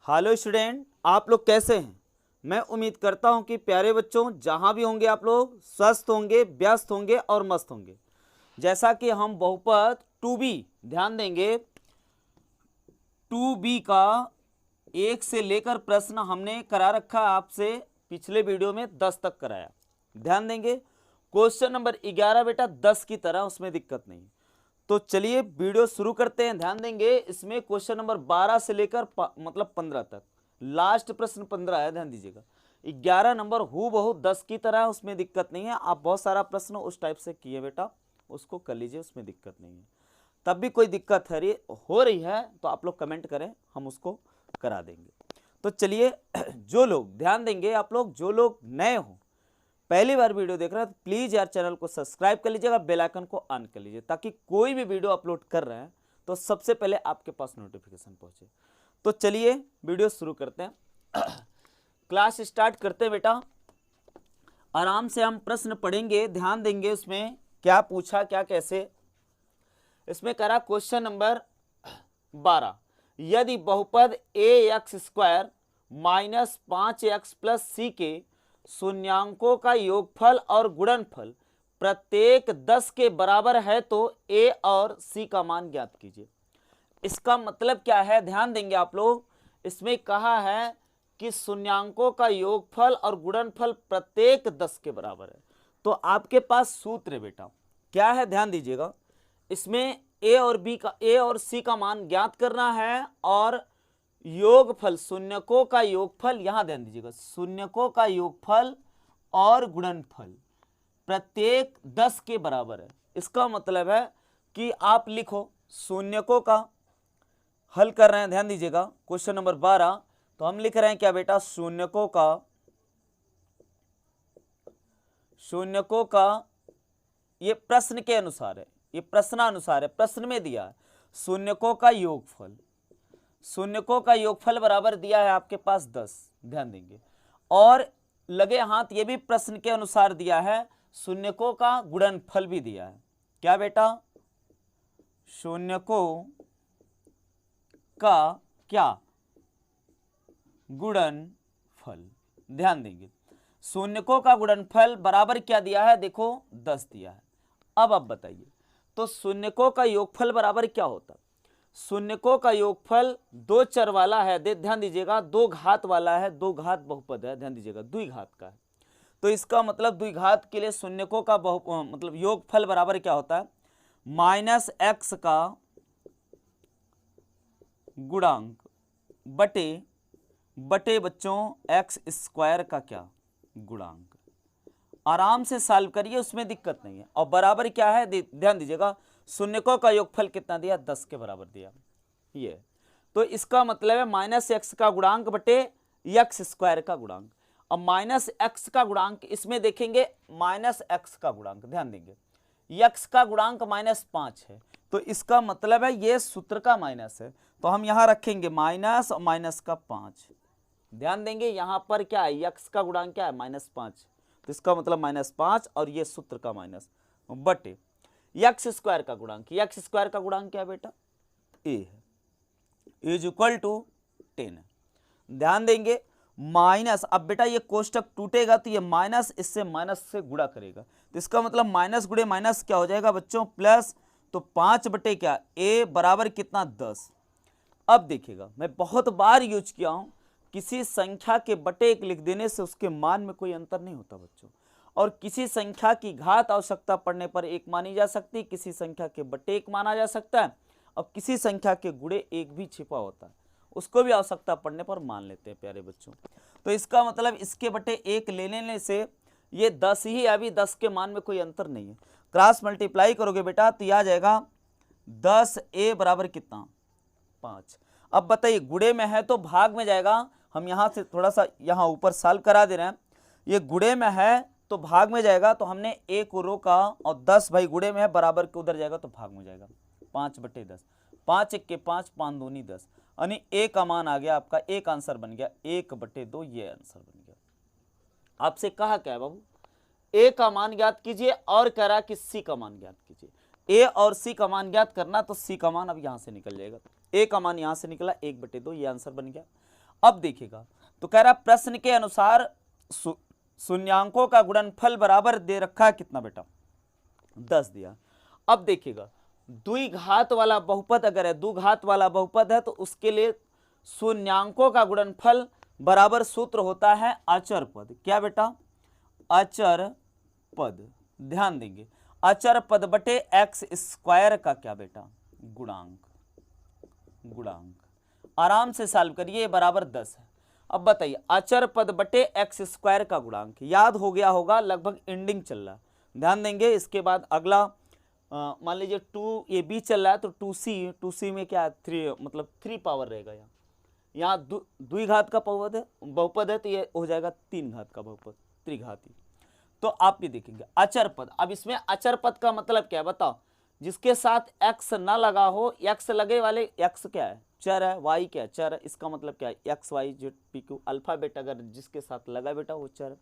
Hello student, आप लोग कैसे हैं। मैं उम्मीद करता हूं कि प्यारे बच्चों जहां भी होंगे आप लोग स्वस्थ होंगे, व्यस्त होंगे और मस्त होंगे। जैसा कि हम बहुपद 2b ध्यान देंगे, 2b का 1 से लेकर प्रश्न हमने करा रखा आपसे पिछले वीडियो में 10 तक कराया। ध्यान देंगे क्वेश्चन नंबर 11 बेटा 10 की तरह, उसमें दिक्कत नहीं। तो चलिए वीडियो शुरू करते हैं। ध्यान देंगे इसमें क्वेश्चन नंबर 12 से लेकर मतलब 15 तक, लास्ट प्रश्न 15 है। ध्यान दीजिएगा 11 नंबर हूबहू 10 की तरह है, उसमें दिक्कत नहीं है। आप बहुत सारा प्रश्न उस टाइप से किए बेटा, उसको कर लीजिए, उसमें दिक्कत नहीं है। तब भी कोई दिक्कत हो रही है तो आप लोग कमेंट करें, हम उसको करा देंगे। तो चलिए जो लोग ध्यान देंगे, आप लोग जो लोग नए हो, पहली बार वीडियो देख रहे हैं तो प्लीज यार चैनल को सब्सक्राइब कर लीजिएगा, बेल आइकन को ऑन कर लीजिए, ताकि कोई भी वीडियो अपलोड कर रहे हैं तो सबसे पहले आपके पास नोटिफिकेशन पहुंचे। तो चलिए वीडियो शुरू करते हैं। क्लास स्टार्ट करते हैं बेटा। आराम से हम प्रश्न पढ़ेंगे, ध्यान देंगे उसमें क्या पूछा, क्या कैसे। इसमें करा क्वेश्चन नंबर 12, यदि बहुपद ax² माइनस 5x प्लस सी के शून्यांकों का योगफल और गुणनफल प्रत्येक 10 के बराबर है तो a और c का मान ज्ञात कीजिए। इसका मतलब क्या है, ध्यान देंगे आप लोग। इसमें कहा है कि शून्यांकों का योगफल और गुणनफल प्रत्येक 10 के बराबर है। तो आपके पास सूत्र है बेटा, क्या है ध्यान दीजिएगा। इसमें a और c का मान ज्ञात करना है, और योगफल शून्यकों का योगफल, यहां ध्यान दीजिएगा, शून्यकों का योगफल और गुणनफल प्रत्येक 10 के बराबर है। इसका मतलब है कि आप लिखो शून्यकों का, हल कर रहे हैं, ध्यान दीजिएगा क्वेश्चन नंबर 12। तो हम लिख रहे हैं क्या बेटा, शून्यकों का ये प्रश्न के अनुसार है, ये प्रश्नानुसार है, प्रश्न में दिया है शून्यकों का योगफल। शून्यकों का योगफल बराबर दिया है आपके पास 10, ध्यान देंगे। और लगे हाथ ये भी प्रश्न के अनुसार दिया है, शून्यकों का गुणनफल भी दिया है। क्या बेटा, शून्यकों का क्या गुणनफल, ध्यान देंगे शून्यकों का गुणनफल बराबर क्या दिया है, देखो 10 दिया है। अब आप बताइए तो शून्यकों का योगफल बराबर क्या होता। शून्यकों का योगफल दो चर वाला है, ध्यान दीजिएगा, दो घात वाला है, दो घात बहुपद है, ध्यान दीजिएगा द्विघात का है। तो इसका मतलब द्विघात के लिए शून्यकों का मतलब योगफल बराबर क्या होता है, माइनस एक्स का गुणांक बटे बच्चों एक्स स्क्वायर का क्या गुणांक। आराम से सॉल्व करिए, उसमें दिक्कत नहीं है। और बराबर क्या है, ध्यान दीजिएगा, शून्यकों का योगफल कितना दिया, 10 के बराबर दिया ये। तो इसका मतलब है माइनस एक्स का गुणांक बटे एक्स स्क्वायर का गुणांक। अब माइनस एक्स का गुणांक, इसमें देखेंगे माइनस एक्स का गुणांक, ध्यान देंगे एक्स का गुणांक -5 है, तो इसका मतलब है ये सूत्र का माइनस है। तो हम यहां रखेंगे माइनस और माइनस का 5। ध्यान देंगे यहां पर क्या है, एक्स का गुणांक क्या है, -5, तो इसका मतलब -5 और ये सूत्र का माइनस बटे एक्स स्क्वायर का गुणांक। एक्स स्क्वायर का गुणांक क्या है बेटा, ए है, इज इक्वल टू 10। ध्यान देंगे माइनस, अब बेटा ये कोष्टक टूटेगा तो ये माइनस इससे माइनस से गुणा करेगा, तो इसका मतलब माइनस गुणे माइनस क्या हो जाएगा बच्चों, प्लस। तो 5 बटे क्या, ए बराबर कितना, 10। अब देखिएगा मैं बहुत बार यूज किया हूं, किसी संख्या के बटे 1 लिख देने से उसके मान में कोई अंतर नहीं होता बच्चों। और किसी संख्या की घात आवश्यकता पड़ने पर 1 मानी जा सकती है, किसी संख्या के बटे 1 माना जा सकता है, और किसी संख्या के गुणे 1 भी छिपा होता है, उसको भी आवश्यकता पड़ने पर मान लेते हैं प्यारे बच्चों। तो इसका मतलब इसके बटे 1 ले लेने से ये 10 ही, अभी 10 के मान में कोई अंतर नहीं है। क्रॉस मल्टीप्लाई करोगे बेटा तो यह आ जाएगा 10a बराबर कितना, 5। अब बताइए गुणे में है तो भाग में जाएगा, हम यहां से थोड़ा सा यहां ऊपर सॉल्व करा दे रहे हैं। ये गुणे में है तो भाग में जाएगा, तो हमने a को रोका, और 10 भाई गुणे में है बराबर के उधर जाएगा तो भाग में जाएगा, 5 बटे 10, 5 1 के 5, 5 दूनी 10, यानी a का मान आ गया आपका, एक आंसर बन गया 1 बटे 2, ये आंसर बन गया। आपसे कहा क्या है बाबू, a का मान ज्ञात कीजिए, और कह रहा कि c का मान ज्ञात कीजिए। a और c का मान ज्ञात करना, तो c का मान अब यहां से निकल जाएगा, a का मान यहां से निकला 1 बटे 2, ये आंसर बन गया। अब देखिएगा, तो कह रहा प्रश्न के अनुसार शून्यांकों का गुणनफल बराबर दे रखा है कितना बेटा, 10 दिया। अब देखिएगा द्विघात वाला बहुपद अगर है, द्विघात वाला बहुपद है तो उसके लिए शून्यांकों का गुणनफल बराबर सूत्र होता है अचर पद। क्या बेटा, अचर पद। ध्यान देंगे, अचर पद बटे एक्स स्क्वायर का क्या बेटा, गुणांक। गुणांक आराम से सॉल्व करिए, बराबर 10 है। अब बताइए अचर पद बटे एक्स स्क्वायर का गुणांक, याद हो गया होगा, लगभग एंडिंग चल रहा है। ध्यान देंगे, इसके बाद अगला मान लीजिए 2 ये बी चल रहा है तो 2c में क्या 3 मतलब 3 पावर रहेगा। यहाँ द्विघात का बहुपद है तो ये हो जाएगा 3 घात का बहुपद, त्रिघाती। तो आप भी देखेंगे अचर पद। अब इसमें अचर पद का मतलब क्या है बताओ, जिसके साथ x ना लगा हो, x लगे वाले, x क्या है, चर है, y क्या है, चर है। इसका मतलब क्या है, X Y Z P Q alphabet अगर जिसके साथ लगा बेटा वो चर है।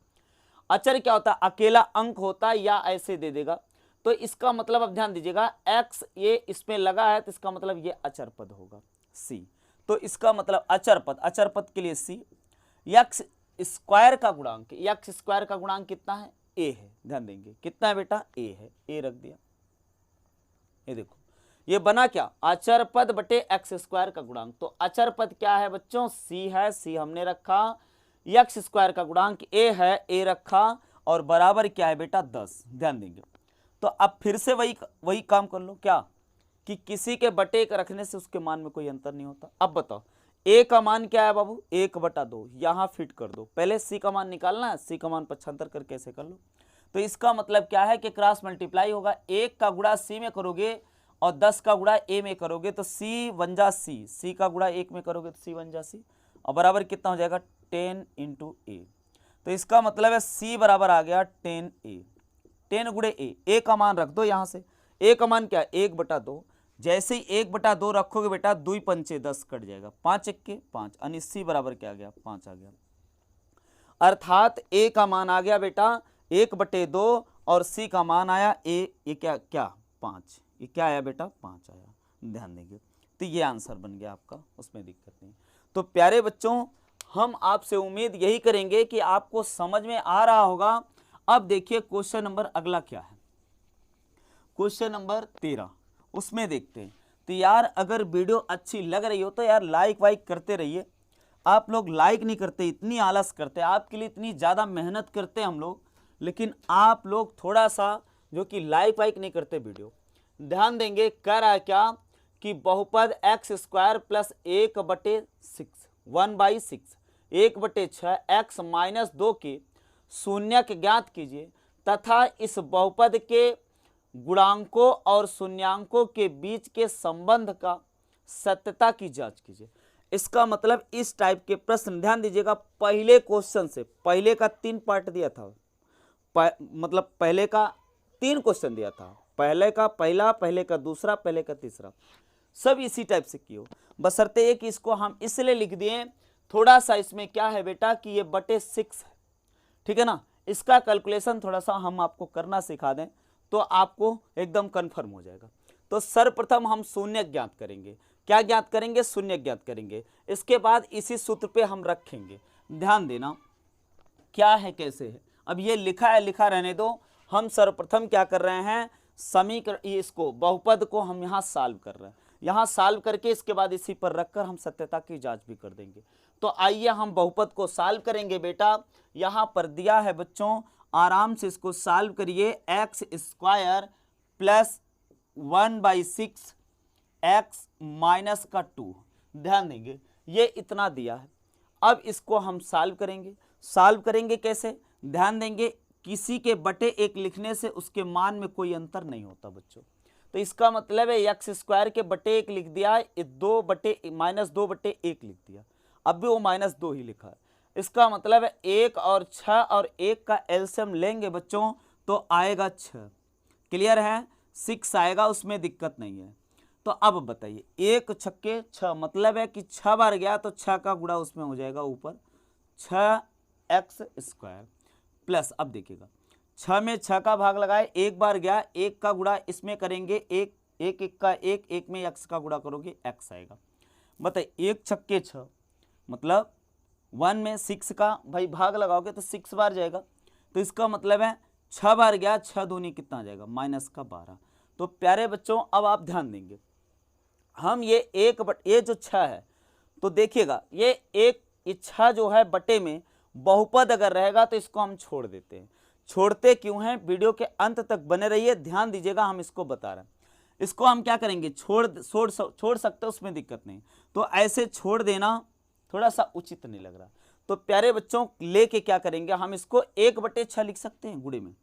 अचर क्या होता है, अकेला अंक होता है या ऐसे दे देगा। तो इसका मतलब अब ध्यान दीजिएगा, x ये इसमें लगा है तो इसका मतलब ये अचर पद होगा c। तो इसका मतलब अचर पद के लिए c। x स्क्वायर का गुणांक, x स्क्वायर का गुणांक कितना है, a है। ध्यान देंगे कितना है बेटा, a है, a रख दिया। ये देखो ये बना क्या, अचर पद बटे एक्स स्क्वायर का गुणांक। तो अचर पद क्या है बच्चों, c है, c हमने रखा। एक्स स्क्वायर का गुणांक a है, a रखा, और बराबर क्या है बेटा 10। ध्यान देंगे, तो अब फिर से वही काम कर लो, क्या कि किसी के बटे एक रखने से उसके मान में कोई अंतर नहीं होता। अब बताओ a का मान क्या है बाबू, 1/2, यहां फिट कर दो। पहले c का मान निकालना है, c का मान 75 करके ऐसे कर लो। तो इसका मतलब क्या है कि क्रॉस मल्टीप्लाई होगा, 1 का गुणा c में करोगे और 10 का गुणा a में करोगे तो c बन जा c, c का गुणा 1 में करोगे तो c बन जा c, और बराबर कितना हो जाएगा 10 × a। तो इसका मतलब है c बराबर आ गया 10a, 10 गुणे a का मान रख दो यहाँ से। a का मान क्या है 1/2, जैसे ही 1/2 रखोगे बेटा 2 पंचे 10 कट जाएगा, 5 1 5, यानी c बराबर क्या आ गया 5 आ गया। अर्थात a का मान आ गया बेटा 1/2 और c का मान आया ये क्या 5, ये क्या आया बेटा 5 आया। ध्यान देंगे, तो ये आंसर बन गया आपका, उसमें दिक्कत नहीं। तो प्यारे बच्चों हम आपसे उम्मीद यही करेंगे कि आपको समझ में आ रहा होगा। अब देखिए क्वेश्चन नंबर अगला क्या है, क्वेश्चन नंबर 13, उसमें देखते हैं। तो यार अगर वीडियो अच्छी लग रही हो तो यार लाइक वाइक करते रहिए। आप लोग लाइक नहीं करते, इतनी आलस करते, आपके लिए इतनी ज़्यादा मेहनत करते हम लोग, लेकिन आप लोग थोड़ा सा जो कि लाइक वाइक नहीं करते वीडियो। ध्यान देंगे कह रहा है क्या कि बहुपद एक्स स्क्वायर प्लस 1/6 1/6 1/6 x - 2 के शून्यक ज्ञात कीजिए तथा इस बहुपद के गुणांकों और शून्यांकों के बीच के संबंध का सत्यता की जांच कीजिए। इसका मतलब इस टाइप के प्रश्न ध्यान दीजिएगा, पहले क्वेश्चन से पहले का 3 पार्ट दिया था, मतलब पहले का 3 क्वेश्चन दिया था, पहले का पहला, पहले का दूसरा, पहले का तीसरा, सब इसी टाइप से किए। बशर्ते कि इसको हम इसलिए लिख दिए, थोड़ा सा इसमें क्या है बेटा कि ये /6 है, ठीक है ना। इसका कैलकुलेशन थोड़ा सा हम आपको करना सिखा दें तो आपको एकदम कंफर्म हो जाएगा। तो सर्वप्रथम हम शून्य ज्ञात करेंगे। क्या ज्ञात करेंगे, शून्य ज्ञात करेंगे। इसके बाद इसी सूत्र पे हम रखेंगे। ध्यान देना क्या है कैसे है, अब ये लिखा है, लिखा रहने दो। हम सर्वप्रथम क्या कर रहे हैं, समीकरण इसको बहुपद को हम यहाँ सॉल्व कर रहे हैं, यहाँ सॉल्व करके इसके बाद इसी पर रखकर हम सत्यता की जांच भी कर देंगे। तो आइए हम बहुपद को सॉल्व करेंगे बेटा। यहाँ पर दिया है बच्चों, आराम से इसको सॉल्व करिए। X square plus 1/6 x - 2। ध्यान देंगे ये इतना दिया है। अब इसको हम सॉल्व करेंगे। सॉल्व करेंगे कैसे, ध्यान देंगे किसी के बटे एक लिखने से उसके मान में कोई अंतर नहीं होता बच्चों। तो इसका मतलब है एक्स स्क्वायर के बटे 1 लिख दिया, 2/-1 लिख दिया, अब भी वो -2 ही लिखा है। इसका मतलब है 1 और 6 और 1 का एलसीएम लेंगे बच्चों तो आएगा 6। क्लियर है, 6 आएगा, उसमें दिक्कत नहीं है। तो अब बताइए 1 छक्के 6, मतलब है कि 6 बार गया तो 6 का गुणा उसमें हो जाएगा ऊपर 6x² प्लस, अब देखिएगा 6 में 6 का भाग लगाए, 1 बार गया, 1 का गुणा इसमें करेंगे 1 1 का 1 1 में x का गुणा करोगे x आएगा। बताइए 1 छक्के 6 मतलब 1 में 6 का भाई भाग लगाओगे तो 6 बार जाएगा, तो इसका मतलब है 6 बार गया, 6 दूनी कितना आ जाएगा माइनस का 12। तो प्यारे बच्चों अब आप ध्यान देंगे, हम ये ये जो 6 है तो देखिएगा ये 6 जो है बटे में बहुपद अगर रहेगा तो इसको हम छोड़ देते हैं। छोड़ते क्यों हैं, वीडियो के अंत तक बने रहिए, ध्यान दीजिएगा, हम इसको बता रहे हैं। इसको हम क्या करेंगे, छोड़ सकते, उसमें दिक्कत नहीं, तो ऐसे छोड़ देना थोड़ा सा उचित नहीं लग रहा। तो प्यारे बच्चों लेके क्या करेंगे, हम इसको 1/6 लिख सकते हैं गुणे में,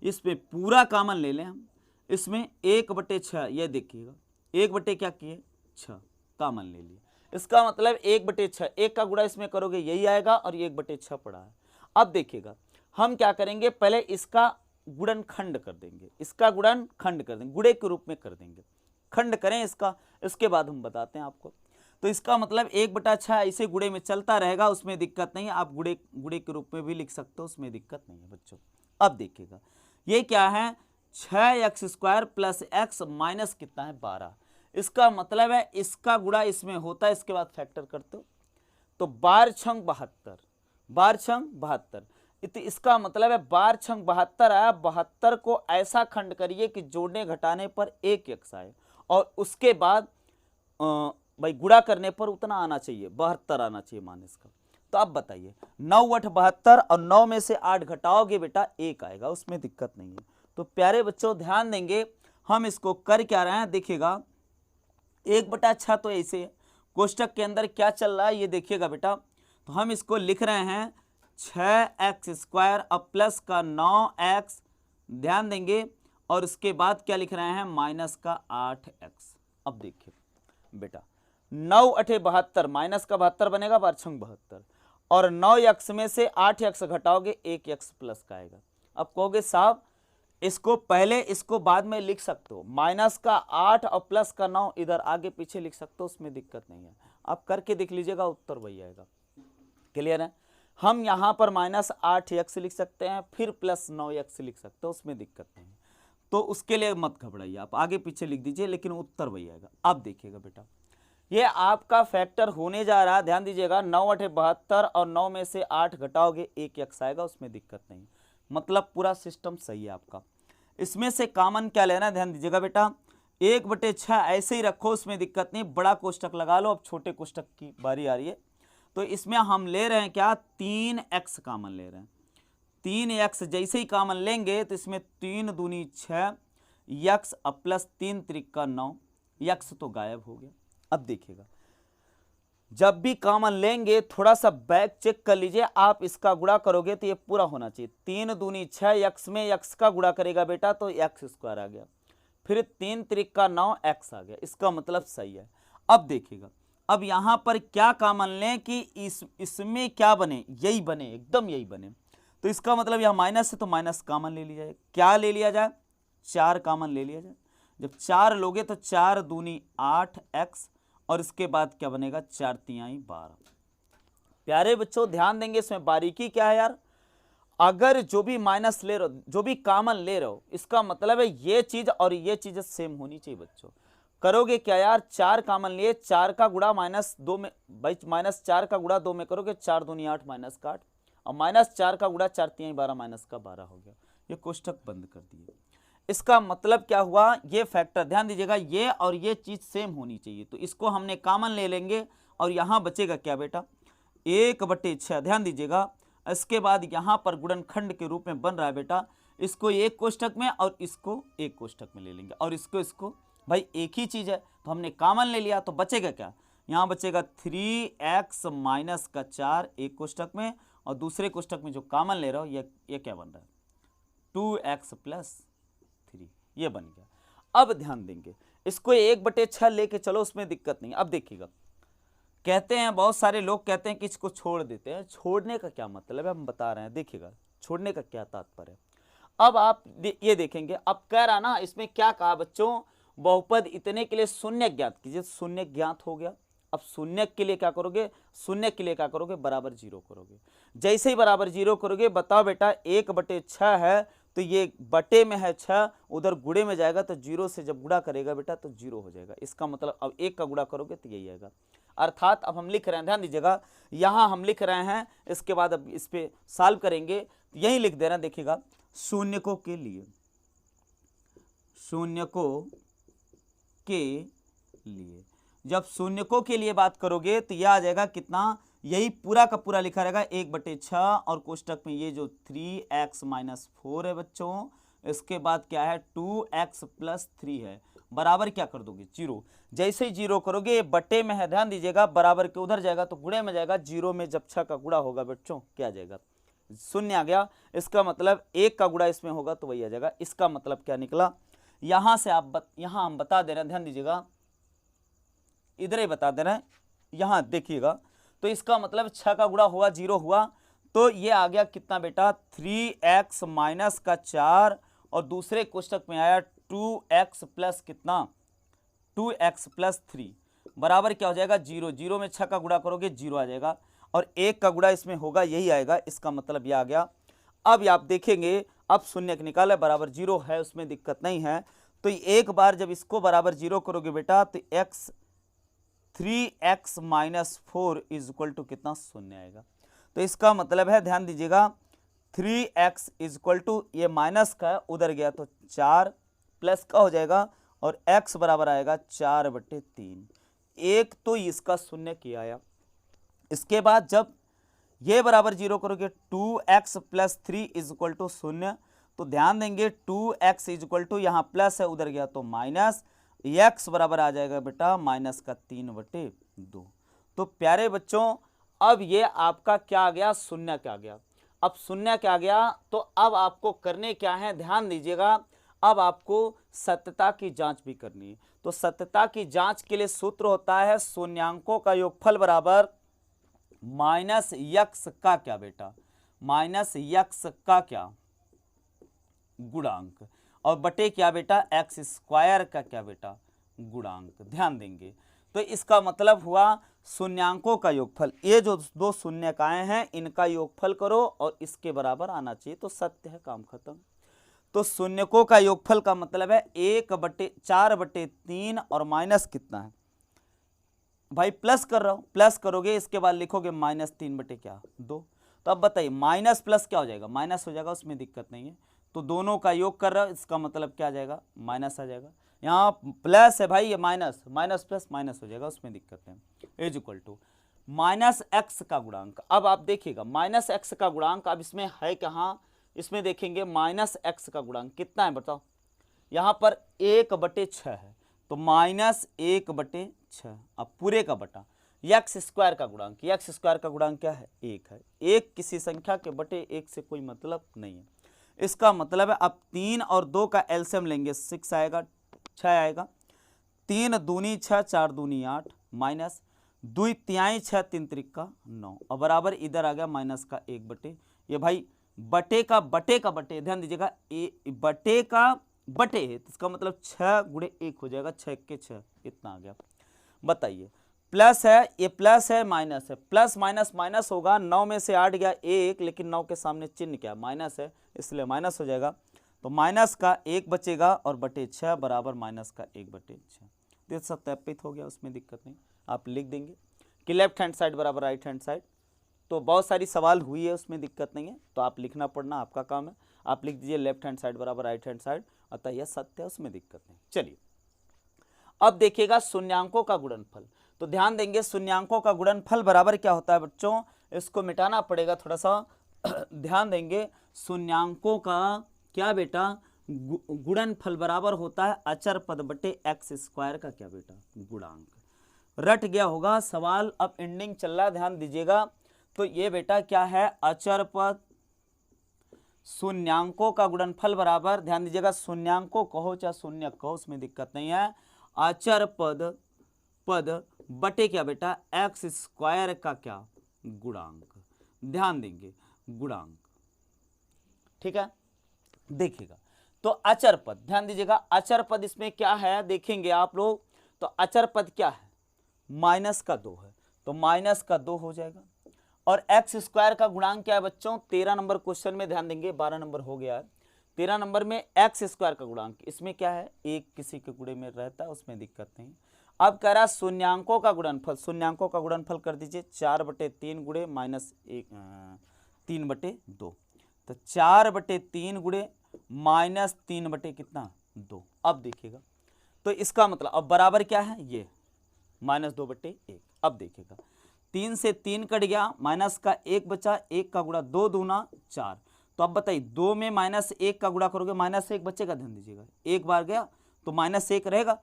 इसमें पूरा कॉमन ले लें हम, इसमें 1/6, ये देखिएगा 1 क्या किए 6 कॉमन ले लिए, इसका मतलब 1/6, 1 का गुणा इसमें करोगे यही आएगा और 1/6 पड़ा है। अब देखिएगा हम क्या करेंगे, पहले इसका गुणनखंड कर देंगे, इसका गुणनखंड कर देंगे, गुणे के रूप में कर देंगे, खंड करें इसका, इसके बाद हम बताते हैं आपको। तो इसका मतलब 1/6 ऐसे गुणे में चलता रहेगा, उसमें दिक्कत नहीं है, आप गुणे के रूप में भी लिख सकते हो, उसमें दिक्कत नहीं है बच्चों। अब देखिएगा ये क्या है, 6x² प्लस x माइनस कितना है 12, इसका मतलब है इसका गुणा इसमें होता है, इसके बाद फैक्टर करते हो तो 12 छंग 72, 12 छंग 72, इसका मतलब है 12 छंग 72 आया, 72 को ऐसा खंड करिए कि जोड़ने घटाने पर 1x आए और उसके बाद भाई गुणा करने पर उतना आना चाहिए, 72 आना चाहिए मान इसका। तो अब बताइए 9 8 72 और 9 में से 8 घटाओगे बेटा 1 आएगा, उसमें दिक्कत नहीं है। तो प्यारे बच्चों ध्यान देंगे, हम इसको कर क्या रहे हैं, देखिएगा 1/6 तो ऐसे कोष्टक के अंदर क्या चल रहा है ये देखिएगा बेटा, तो हम इसको लिख रहे हैं 6x² अब प्लस का 9x, ध्यान देंगे, और उसके बाद क्या लिख रहे हैं माइनस का 8x। अब देखिए बेटा 9 8 72 माइनस का 72 बनेगा, 12 छंग 72, और 9x में से 8x घटाओगे 1x प्लस का आएगा। अब कहोगे साहब इसको पहले इसको बाद में लिख सकते हो, माइनस का 8 और प्लस का 9 इधर आगे पीछे लिख सकते हो, उसमें दिक्कत नहीं है, आप करके देख लीजिएगा उत्तर वही आएगा। क्लियर है, हम यहाँ पर माइनस 8x लिख सकते हैं, फिर प्लस 9x लिख सकते हो, उसमें दिक्कत नहीं है, तो उसके लिए मत घबराइए, आप आगे पीछे लिख दीजिए, लेकिन उत्तर वही आएगा। अब देखिएगा बेटा ये आपका फैक्टर होने जा रहा है, ध्यान दीजिएगा 9 8 72 और 9 में से 8 घटाओगे 1x आएगा, उसमें दिक्कत नहीं, मतलब पूरा सिस्टम सही है आपका। इसमें से कॉमन क्या लेना है, ध्यान दीजिएगा बेटा 1/6 ऐसे ही रखो, उसमें दिक्कत नहीं, बड़ा कोष्टक लगा लो। अब छोटे कोष्टक की बारी आ रही है, तो इसमें हम ले रहे हैं क्या 3x कॉमन ले रहे हैं, 3x जैसे ही कॉमन लेंगे तो इसमें 3 दूनी 6 x अब प्लस 3 त्रिका 9, x तो गायब हो गया। अब देखिएगा जब भी कॉमन लेंगे थोड़ा सा बैक चेक कर लीजिए, आप इसका गुणा करोगे तो ये पूरा होना चाहिए, 3 दूनी 6 x में x का गुणा करेगा बेटा तो x² आ गया, फिर 3 त्रिका 9 x आ गया, इसका मतलब सही है। अब देखिएगा अब यहाँ पर क्या कॉमन लें कि इसमें क्या बने, यही बने, एकदम यही बने, तो इसका मतलब यह माइनस है तो माइनस कॉमन ले लिया जाए, क्या ले लिया जाए 4 कॉमन ले लिया जाए, जब 4 लोगे तो 4 दूनी 8x और इसके बाद क्या बनेगा 4 तिहाई 12। प्यारे बच्चों ध्यान देंगे, इसमें बारीकी क्या है यार, अगर जो भी माइनस ले रहे हो, जो भी कॉमन ले रहे हो, इसका मतलब है ये चीज और ये चीज सेम होनी चाहिए बच्चों। करोगे क्या यार, 4 कॉमन लिए, 4 का गुणा -2 में, भाई -4 का गुणा 2 में करोगे, 4 दूनी 8 माइनस का 8 और -4 का गुणा 4 तिहाई 12 माइनस का 12 हो गया, ये कोष्टक बंद कर दिए। इसका मतलब क्या हुआ, ये फैक्टर ध्यान दीजिएगा ये और ये चीज सेम होनी चाहिए, तो इसको हमने कॉमन ले लेंगे और यहाँ बचेगा क्या बेटा 1/6, ध्यान दीजिएगा। इसके बाद यहाँ पर गुणनखंड के रूप में बन रहा है बेटा, इसको एक कोष्टक में और इसको एक कोष्टक में ले लेंगे, और इसको भाई एक ही चीज है तो हमने कॉमन ले लिया, तो बचेगा क्या, यहाँ बचेगा 3x माइनस का 4 एक कोष्टक में, और दूसरे कोष्टक में जो कॉमन ले रहा हो ये क्या बन रहा है 2x प्लस 3, ये बन गया। अब ध्यान देंगे इसको 1/6 लेके चलो, उसमें दिक्कत नहीं। अब देखिएगा कहते हैं बहुत सारे लोग कहते हैं कि इसको छोड़ देते हैं, छोड़ने का क्या मतलब है हम बता रहे हैं, देखिएगा छोड़ने का क्या तात्पर्य है। अब आप ये देखेंगे, अब कह रहा ना इसमें क्या कहा बच्चों, बहुपद इतने के लिए शून्य ज्ञात कीजिए, शून्य ज्ञात हो गया। अब शून्य के लिए क्या करोगे, शून्य के लिए क्या करोगे बराबर 0 करोगे, जैसे ही बराबर 0 करोगे बताओ बेटा 1/6 है तो ये बटे में है 6, उधर गुणे में जाएगा तो 0 से जब गुणा करेगा बेटा तो 0 हो जाएगा। इसका मतलब अब 1 का गुणा करोगे तो यही आएगा। अर्थात अब हम लिख रहे हैं, ध्यान दीजिएगा, यहाँ हम लिख रहे हैं, इसके बाद अब इस पे सॉल्व करेंगे तो यही लिख दे रहे हैं। देखिएगा, शून्यकों के लिए, शून्यकों के लिए, जब शून्यकों के लिए बात करोगे तो यह आ जाएगा कितना, यही पूरा का पूरा लिखा रहेगा 1/6 और कोष्टक में ये जो 3x - 4 है बच्चों, इसके बाद क्या है 2x + 3 है, बराबर क्या कर दोगे 0। जैसे ही 0 करोगे, ये बटे में है, ध्यान दीजिएगा, बराबर के उधर जाएगा तो गुणे में जाएगा, 0 में जब 6 का गुणा होगा बच्चों क्या आ जाएगा, 0 आ गया। इसका मतलब 1 का गुणा इसमें होगा तो वही आ जाएगा। इसका मतलब क्या निकला, यहां से आप यहां हम बता दे रहे हैं, ध्यान दीजिएगा, इधर ही बता दे रहे हैं, यहां देखिएगा, तो इसका मतलब 6 का गुणा हुआ 0 हुआ, तो ये आ गया कितना बेटा 3x - 4 और दूसरे कोष्टक में आया 2x प्लस कितना 2x + 3 बराबर क्या हो जाएगा 0। 0 में 6 का गुणा करोगे 0 आ जाएगा और 1 का गुणा इसमें होगा, यही आएगा। इसका मतलब यह आ गया। अब आप देखेंगे, अब शून्य निकाला बराबर 0 है, उसमें दिक्कत नहीं है। तो एक बार जब इसको बराबर 0 करोगे बेटा तो 3x - 4 = कितना 0 आएगा। तो इसका मतलब है, ध्यान दीजिएगा, 3x = ये माइनस का उधर गया तो 4 प्लस का हो जाएगा और x बराबर आएगा 4/3। एक तो इसका 0 किया आया। इसके बाद जब ये बराबर 0 करोगे 2x + 3 = 0, तो ध्यान देंगे 2x = यहाँ प्लस है, उधर गया तो माइनस, x बराबर आ जाएगा बेटा -3/2। तो प्यारे बच्चों, अब ये आपका क्या आ गया 0 क्या आ गया। अब 0 क्या आ गया, तो अब आपको करने क्या है, ध्यान दीजिएगा, अब आपको सत्यता की जांच भी करनी है। तो सत्यता की जांच के लिए सूत्र होता है शून्यांकों का योगफल बराबर -x का क्या बेटा, -x का क्या गुणांक, और बटे क्या बेटा x² का क्या बेटा गुणांक। ध्यान देंगे, तो इसका मतलब हुआ शून्यांकों का योगफल, ये जो दो शून्यकाएं हैं इनका योगफल करो और इसके बराबर आना चाहिए, तो सत्य है, काम खत्म। तो शून्यकों का योगफल का मतलब है 1/4/3 और माइनस कितना है भाई, प्लस कर रहा हूं, प्लस करोगे इसके बाद लिखोगे -3/2। तो अब बताइए माइनस प्लस क्या हो जाएगा, माइनस हो जाएगा, उसमें दिक्कत नहीं है। तो दोनों का योग कर रहा हूं, इसका मतलब क्या आ जाएगा, माइनस आ जाएगा। यहाँ प्लस है भाई, ये माइनस, माइनस प्लस माइनस हो जाएगा, उसमें दिक्कत नहीं। = -x का गुणांक। अब आप देखिएगा -x का गुणांक, अब इसमें है कहाँ, इसमें देखेंगे -x का गुणांक कितना है बताओ, यहाँ पर 1/6 है, तो -1/6। अब पूरे का बटा x² का गुणांक, x² का गुणांक क्या है 1 है। 1 किसी संख्या के बटे 1 से कोई मतलब नहीं है। इसका मतलब है अब 3 और 2 का एलसीएम लेंगे, 6 आएगा, 6 आएगा, 3 दूनी 6, 4 दूनी 8, माइनस 2 तिहाई 6, 3 त्रिका 9 और बराबर इधर आ गया माइनस का 1/, ये भाई बटे का बटे का बटे, ध्यान दीजिएगा, बटे का बटे है, तो इसका मतलब 6 × 1 हो जाएगा, 6 के 6, इतना आ गया। बताइए, प्लस है, ये प्लस है, माइनस है, प्लस माइनस माइनस होगा, 9 में से 8 गया 1, लेकिन 9 के सामने चिन्ह क्या माइनस है, इसलिए माइनस हो जाएगा। तो माइनस का 1 बचेगा और बटे 6 बराबर माइनस का 1/6। तो सत्यापित हो गया, उसमें दिक्कत नहीं। आप लिख देंगे कि लेफ्ट हैंड साइड बराबर राइट हैंड साइड। तो बहुत सारी सवाल हुई है, उसमें दिक्कत नहीं है, तो आप लिखना पढ़ना आपका काम है। आप लिख दीजिए लेफ्ट हैंड साइड बराबर राइट हैंड साइड, अतः यह सत्य है, उसमें दिक्कत नहीं। चलिए अब देखिएगा शून्यांकों का गुणनफल। तो ध्यान देंगे शून्यांकों का गुणनफल बराबर क्या होता है बच्चों, इसको मिटाना पड़ेगा थोड़ा सा ध्यान देंगे। शून्यांकों का क्या बेटा गुणनफल बराबर होता है अचर पद बटे x² का क्या बेटा गुणांक। रट गया होगा सवाल, अब एंडिंग चल रहा है, ध्यान दीजिएगा। तो ये बेटा क्या है, अचर पद शून्यांकों का गुणनफल बराबर, ध्यान दीजिएगा, शून्यांकों कहो चाहे शून्य कहो, उसमें दिक्कत नहीं है, अचर पद बटे क्या बेटा x² का क्या गुणांक। ध्यान देंगे गुणांक, ठीक है। देखिएगा तो अचर पद, ध्यान दीजिएगा, अचर पद इसमें क्या है देखेंगे आप लोग। तो अचर पद क्या है, -2 है, तो -2 हो जाएगा। और x² का गुणांक क्या है बच्चों, 13 नंबर क्वेश्चन में ध्यान देंगे, 12 नंबर हो गया है, 13 नंबर में एक्स स्क्वायर का गुणांक, इसमें क्या है, एक किसी के गुणे में रहता है, उसमें दिक्कत नहीं। अब कह रहा है शून्यांकों का गुणनफल, शून्यांकों का गुणनफल कर दीजिए 4/3 गुणे माइनस 3/2, तो 4/3 गुणे माइनस 3 कितना 2। अब देखिएगा तो इसका मतलब अब बराबर क्या है, ये -2/1। अब देखिएगा 3 से 3 कट गया, माइनस का 1 बचा, 1 का गुणा 2 दूना 4। तो अब बताइए 2 में -1 का गुणा करोगे -1 बचेगा, ध्यान दीजिएगा, एक बार गया तो -1 रहेगा,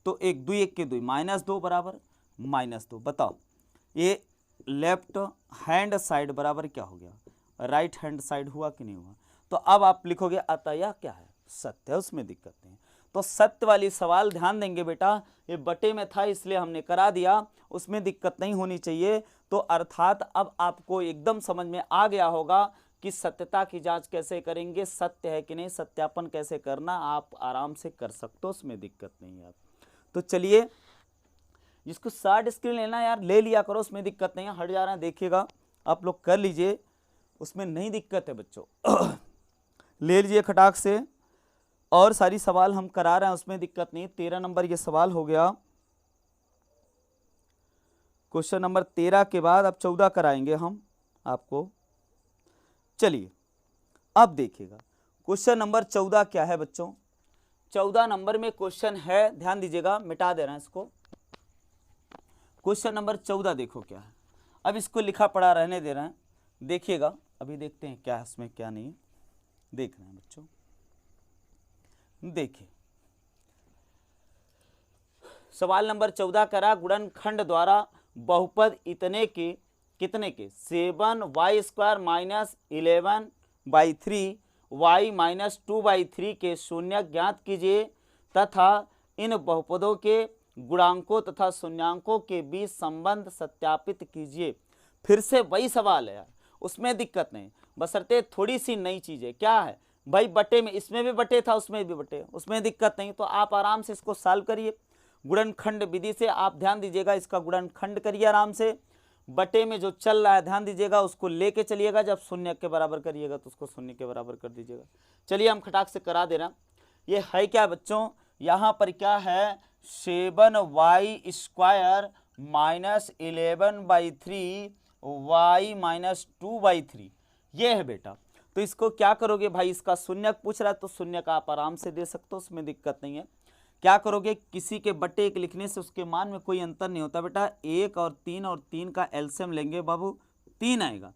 तो 1 2 1 के 2 -2 बराबर -2। बताओ ये लेफ्ट हैंड साइड बराबर क्या हो गया, राइट हैंड साइड हुआ कि नहीं हुआ। तो अब आप लिखोगे अतः यह क्या है, सत्य है, उसमें दिक्कत नहीं। तो सत्य वाली सवाल ध्यान देंगे बेटा, ये बटे में था इसलिए हमने करा दिया, उसमें दिक्कत नहीं होनी चाहिए। तो अर्थात अब आपको एकदम समझ में आ गया होगा कि सत्यता की जांच कैसे करेंगे, सत्य है कि नहीं, सत्यापन कैसे करना, आप आराम से कर सकते हो, उसमें दिक्कत नहीं है। तो चलिए जिसको शॉर्ट स्क्रीन लेना यार ले लिया करो, उसमें दिक्कत नहीं है, हट जा रहा है देखिएगा, आप लोग कर लीजिए, उसमें नहीं दिक्कत है बच्चों ले लीजिए खटाक से, और सारी सवाल हम करा रहे हैं, उसमें दिक्कत नहीं। 13 नंबर ये सवाल हो गया, क्वेश्चन नंबर 13 के बाद अब 14 कराएंगे हम आपको। चलिए अब देखिएगा क्वेश्चन नंबर 14 क्या है बच्चों, 14 नंबर में क्वेश्चन है, ध्यान दीजिएगा, मिटा दे रहे हैं इसको। क्वेश्चन नंबर 14 देखो क्या है, अब इसको लिखा पढ़ा रहने दे रहे हैं, देखिएगा अभी देखते हैं क्या है इसमें क्या नहीं, देख रहे हैं बच्चों। देखिए सवाल नंबर 14 करा, गुणनखंड द्वारा बहुपद इतने के कितने के 7y² माइनस 11/3 y माइनस 2/3 के शून्य ज्ञात कीजिए तथा इन बहुपदों के गुणांकों तथा शून्यांकों के बीच संबंध सत्यापित कीजिए। फिर से वही सवाल है यार, उसमें दिक्कत नहीं, बशर्ते थोड़ी सी नई चीज है। क्या है भाई, बटे में, इसमें भी बटे था उसमें भी बटे, उसमें दिक्कत नहीं। तो आप आराम से इसको सॉल्व करिए गुणनखंड विधि से, आप ध्यान दीजिएगा, इसका गुणनखंड करिए आराम से। बटे में जो चल रहा है ध्यान दीजिएगा, उसको लेके चलिएगा, जब शून्य के बराबर करिएगा तो उसको शून्य के बराबर कर दीजिएगा। चलिए हम खटाक से करा दे रहे हैं। ये है क्या बच्चों, यहाँ पर क्या है 7y² माइनस 11/3 y माइनस 2/3, ये है बेटा। तो इसको क्या करोगे भाई, इसका शून्य पूछ रहा है तो शून्य का आप आराम से दे सकते हो, उसमें दिक्कत नहीं है। क्या करोगे, किसी के बटे एक लिखने से उसके मान में कोई अंतर नहीं होता बेटा। 1 और 3 का एलसीएम लेंगे बाबू, 3 आएगा,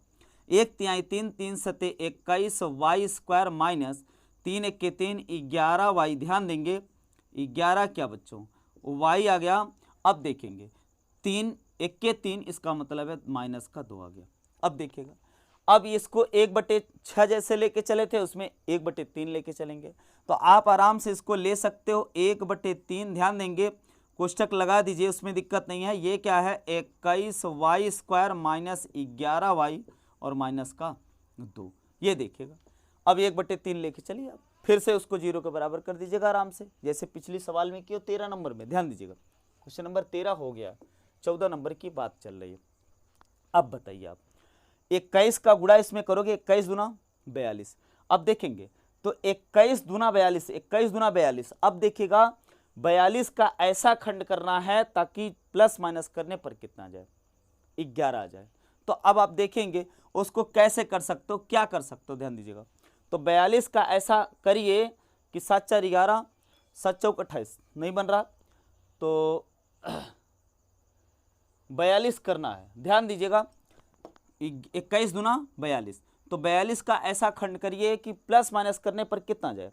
1 तिहाई 3, 3 सते 21y² माइनस 3 1 के 3 11y, ध्यान देंगे 11 क्या बच्चों y आ गया। अब देखेंगे 3 1 के 3, इसका मतलब है माइनस का 2 आ गया। अब देखिएगा, अब इसको 1/6 जैसे लेके चले थे, उसमें 1/3 लेके चलेंगे, तो आप आराम से इसको ले सकते हो 1/3। ध्यान देंगे कोष्टक लगा दीजिए, उसमें दिक्कत नहीं है। ये क्या है 21y² माइनस 11y और माइनस का 2, ये देखिएगा। अब 1/3 लेके चलिए, आप फिर से उसको 0 के बराबर कर दीजिएगा आराम से, जैसे पिछली सवाल में किया 13 नंबर में। ध्यान दीजिएगा क्वेश्चन नंबर 13 हो गया, 14 नंबर की बात चल रही है। अब बताइए आप 21 का गुणा इसमें करोगे, 21 दूना 42। अब देखेंगे तो 21 दूना 42, 21 दूना 42। अब देखिएगा 42 का ऐसा खंड करना है ताकि प्लस माइनस करने पर कितना आ जाए, 11 आ जाए। तो अब आप देखेंगे उसको कैसे कर सकते हो, क्या कर सकते हो, ध्यान दीजिएगा। तो 42 का ऐसा करिए कि 7 4 11, 7 चौक 28, नहीं बन रहा तो 42 करना है, ध्यान दीजिएगा। 21 दूना 42, तो 42 का ऐसा खंड करिए कि प्लस माइनस करने पर कितना आ जाए,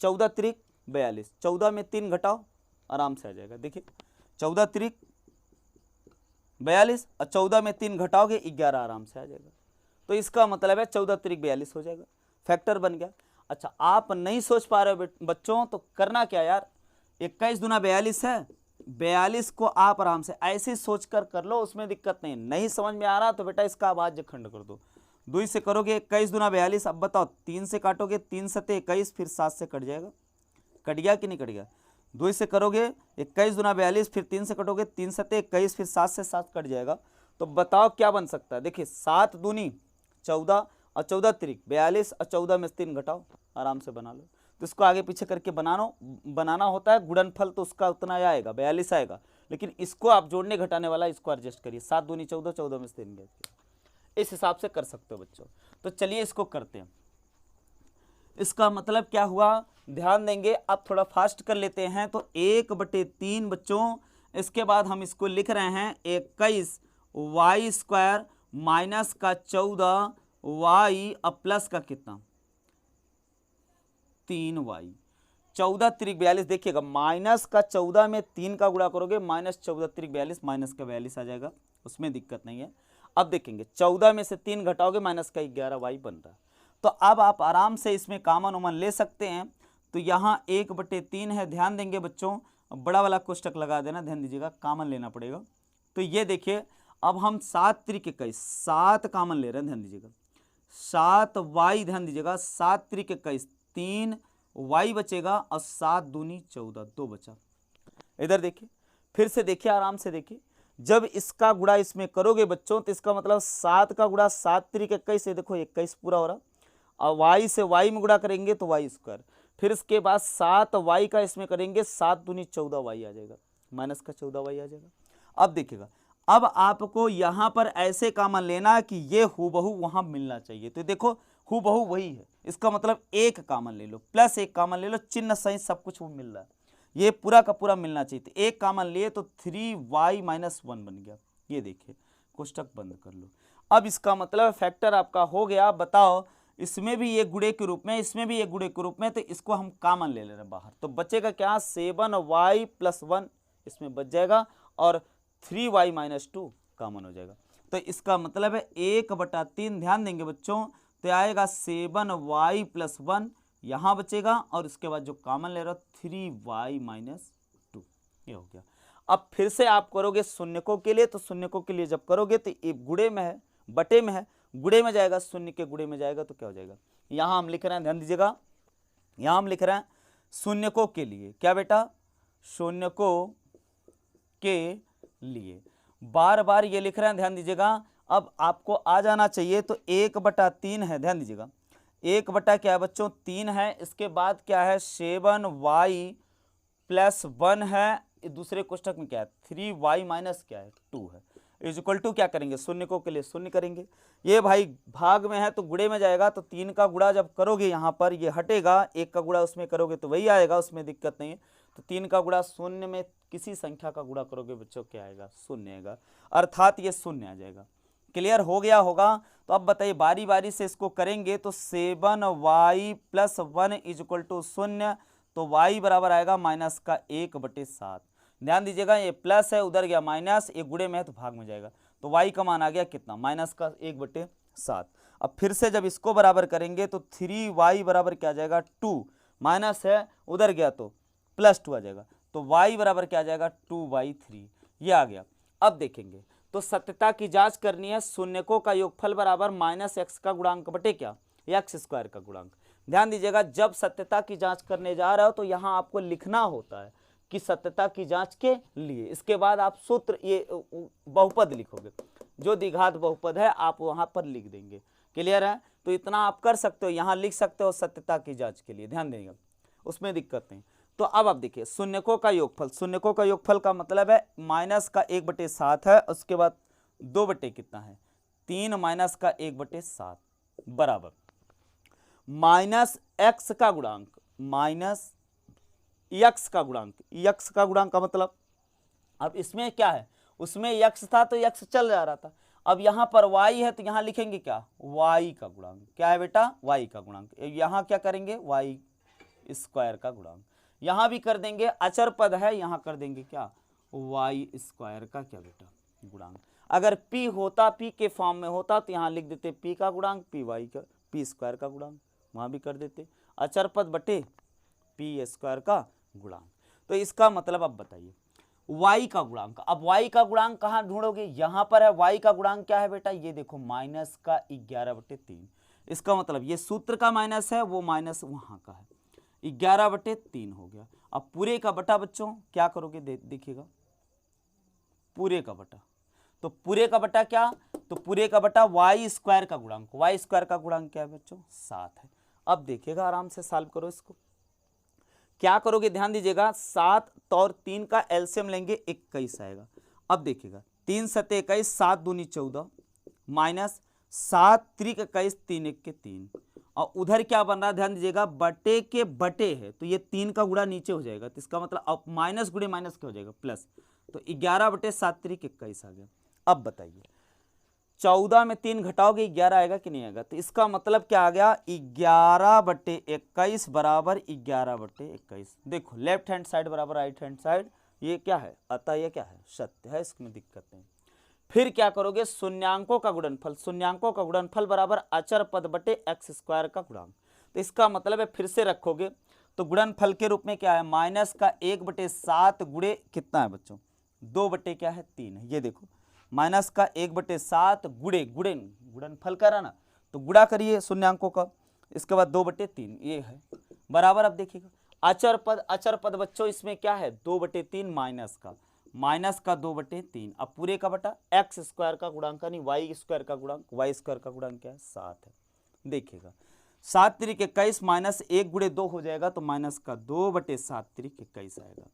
14 त्रिक 42, 14 में 3 घटाओ आराम से आ जाएगा। देखिए 14 त्रिक 42 और 14 में 3 घटाओगे 11 आराम से आ जाएगा। तो इसका मतलब है 14 त्रिक 42 हो जाएगा, फैक्टर बन गया। अच्छा आप नहीं सोच पा रहे हो बच्चों, तो करना क्या यार, 21 दूना 42 है, 42 को आप आराम से ऐसे सोचकर कर लो, उसमें दिक्कत नहीं। नहीं समझ में आ रहा तो बेटा इसका अभाज्य खंड कर दो, 2 से करोगे 21 दूना 42। अब बताओ 3 से काटोगे, 3 सते 21, फिर 7 से कट जाएगा, कट गया कि नहीं कट गया। 2 से करोगे 21 दूना 42, फिर 3 से कटोगे, 3 सते 21, फिर 7 से 7 कट जाएगा। तो बताओ क्या बन सकता है, देखिए 7 दूनी 14 और 14 त्रिक 42 और 14 में 3 घटाओ आराम से बना लो। तो इसको आगे पीछे करके बनाना होता है, गुणनफल तो उसका उतना आएगा 42 आएगा, लेकिन इसको आप जोड़ने घटाने वाला इसको एडजस्ट करिए, 7 दूनी 14, 14 में से 3 गया, इस हिसाब से कर सकते हो बच्चों। तो चलिए इसको करते हैं। इसका मतलब क्या हुआ, ध्यान देंगे, अब थोड़ा फास्ट कर लेते हैं। तो 1/3 बच्चों, इसके बाद हम इसको लिख रहे हैं 21 वाई स्क्वायर माइनस का 14 वाई अब प्लस का कितना 3 वाई, 14 त्रिक 42। देखिएगा माइनस का 14 में 3 का गुणा करोगे, माइनस 14 त्रिक 42, माइनस का 42 आ जाएगा, उसमें दिक्कत नहीं है। अब देखेंगे 14 में से 3 घटाओगे, माइनस का 11 वाई बन रहा है। तो अब आप आराम से इसमें कॉमन उमन ले सकते हैं। तो यहाँ 1/3 है, ध्यान देंगे बच्चों, बड़ा वाला कोष्टक लगा देना, ध्यान दीजिएगा, कॉमन लेना पड़ेगा। तो ये देखिए अब हम 7 त्रिक 21, 7 कॉमन ले रहे हैं, ध्यान दीजिएगा, 7 वाई, ध्यान दीजिएगा, 7 त्रिक 21, 3 वाई बचेगा और 7 दूनी 14, 2 बचा। इधर देखिए, फिर से देखिए, आराम से देखिए, जब इसका गुणा इसमें करोगे बच्चों तो इसका मतलब 7 का गुणा 7 त्रिक 21 से, देखो 21 पूरा हो रहा, और वाई से वाई में गुणा करेंगे तो वाई स्क्वायर, फिर इसके बाद 7 वाई का इसमें करेंगे, 7 दूनी 14 वाई आ जाएगा, माइनस का 14 वाई आ जाएगा। अब देखिएगा, अब आपको यहाँ पर ऐसे कॉमन लेना है कि ये हूबहू वहाँ मिलना चाहिए। तो देखो हूबहू वही है, इसका मतलब एक कॉमन ले लो, प्लस एक कॉमन ले लो, चिन्ह सही सब कुछ वो मिल रहा है, ये पूरा का पूरा मिलना चाहिए। तो एक कॉमन लिए तो 3y - 1 बन गया। ये देखिए कोष्टक बंद कर लो। अब इसका मतलब फैक्टर आपका हो गया। बताओ इसमें भी ये गुणे के रूप में, इसमें भी ये गुणे के रूप में, तो इसको हम कॉमन ले रहे हैं बाहर। तो बचेगा क्या, 7y + 1 इसमें बच जाएगा और 3y - 2 कॉमन हो जाएगा। तो इसका मतलब है 1/3, ध्यान देंगे बच्चों, तो आएगा 7y + 1 यहाँ बचेगा, और इसके बाद जो कॉमन ले रहा हो 3y - 2, ये हो गया। अब फिर से आप करोगे शून्यकों के लिए, तो शून्यकों के लिए जब करोगे तो ये गुणे में है, बटे में है, गुणे में जाएगा, शून्य के गुणे में जाएगा, तो क्या हो जाएगा, यहाँ हम लिख रहे हैं, ध्यान दीजिएगा, यहाँ हम लिख रहे हैं शून्यकों के लिए, क्या बेटा, शून्यकों के लिए बार बार ये लिख रहे हैं, ध्यान दीजिएगा। अब आपको आ जाना चाहिए, तो 1/3 है, ध्यान दीजिएगा, 1 बटा क्या है बच्चों 3 है, इसके बाद क्या है 7y + 1 है, दूसरे कोष्टक में क्या है 3y - क्या है 2 है, इक्वल टू क्या करेंगे, शून्यकों के लिए शून्य करेंगे। ये भाई भाग में है तो गुणे में जाएगा, तो 3 का गुणा जब करोगे यहाँ पर ये हटेगा, 1 का गुणा उसमें करोगे तो वही आएगा, उसमें दिक्कत नहीं है। तो 3 का गुणा शून्य में किसी संख्या का गुणा करोगे बच्चों क्या आएगा, शून्य आएगा, अर्थात ये शून्य आ जाएगा। क्लियर हो गया होगा। तो अब बताइए बारी बारी से इसको करेंगे, तो 7y + 1 = 0, तो y बराबर आएगा -1/7। ध्यान दीजिएगा ये प्लस है, उधर गया माइनस, एक गुणे में है तो भाग में जाएगा, तो y का मान आ गया कितना, -1/7। अब फिर से जब इसको बराबर करेंगे तो 3y बराबर क्या आ जाएगा 2, माइनस है उधर गया तो +2 आ जाएगा, तो y बराबर क्या आ जाएगा 2/3, ये आ गया। अब देखेंगे तो सत्यता की जांच करनी है, शून्यकों का योगफल बराबर -x का गुणांक बटे क्या, x² का गुणांक। ध्यान दीजिएगा जब सत्यता की जांच करने जा रहे हो तो यहाँ आपको लिखना होता है कि सत्यता की जांच के लिए, इसके बाद आप सूत्र ये बहुपद लिखोगे, जो द्विघात बहुपद है आप वहाँ पर लिख देंगे। क्लियर है, तो इतना आप कर सकते हो, यहाँ लिख सकते हो सत्यता की जांच के लिए, ध्यान देंगे उसमें दिक्कत नहीं। तो अब आप देखिए शून्यकों का योगफल, शून्यकों का योगफल का मतलब है -1/7 है, उसके बाद 2 बटे कितना है 3 -1/7 बराबर -x का गुणांक -x का गुणांक, x का गुणांक का मतलब, अब इसमें क्या है, उसमें x था तो x चल जा रहा था, अब यहाँ पर y है तो यहाँ लिखेंगे क्या y का गुणांक, क्या है बेटा y का गुणांक, यहाँ क्या करेंगे y² का गुणांक, यहाँ भी कर देंगे, अचर पद है यहाँ कर देंगे क्या y² का क्या बेटा गुणांक। अगर p होता, p के फॉर्म में होता तो यहाँ लिख देते p का गुणांक p² का गुणांक, वहाँ भी कर देते अचर पद बटे p² का गुणांक। तो इसका मतलब अब बताइए y का गुणांक, अब y का गुणांक कहाँ ढूंढोगे, यहाँ पर है, y का गुणांक क्या है बेटा, ये देखो -11/3, इसका मतलब ये सूत्र का माइनस है, वो माइनस वहाँ का है, 11/3 हो गया। अब पूरे का बटा बच्चों क्या करोगे, देखिएगा पूरे का बटा, तो पूरे का बटा क्या, तो पूरे का बटा y² का गुणांक, y² का गुणांक क्या है बच्चों 7 है, अब देखिएगा, आराम से सॉल्व करो इसको। क्या करोगे, ध्यान दीजिएगा, 7 और 3 का एलसीएम लेंगे, 21 आएगा। अब देखिएगा, 3 सते 21, 7 दूनी 14 माइनस 7 त्रिक 21, 3 एक के 3, और उधर क्या बन रहा है, ध्यान दीजिएगा, बटे के बटे है, तो ये 3 का गुणा नीचे हो जाएगा, तो इसका मतलब अब माइनस गुणे माइनस क्या हो जाएगा, प्लस, तो 11 बटे 7 त्रिक 21 आ गया। अब बताइए, 14 में 3 घटाओगे 11 आएगा कि नहीं आएगा, तो इसका मतलब क्या आ गया, 11 बटे 21 बराबर 11 बटे 21। देखो लेफ्ट हैंड साइड बराबर राइट हैंड साइड, ये क्या है, अतः ये क्या है, सत्य है, इसमें दिक्कत नहीं। फिर क्या करोगे, शून्यांकों का गुणनफल, शून्यांकों का गुणनफल बराबर अचर पद बटे एक्स स्क्वायर का गुणांक, तो इसका मतलब है फिर से रखोगे तो गुणनफल के रूप में क्या है, माइनस का 1/7 गुणे कितना है बच्चों, 2 बटे क्या है 3 है। ये देखो माइनस का 1/7 गुणे गुणनफल करा ना, तो गुणा करिए शून्यांकों का, इसके बाद 2/3 ये है बराबर। अब देखिएगा अचर पद बच्चों इसमें क्या है, 2/3 माइनस का 2/3, अब पूरे का बटा एक्स स्क्वायर का गुणांक नहीं वाई स्क्वायर का गुणांक, वाई स्क्वायर का गुणांक क्या है 7 है। देखिएगा 7 त्रिक 21 माइनस 1 गुणे 2 हो जाएगा, तो माइनस का 2/7 त्रिक 21 आएगा।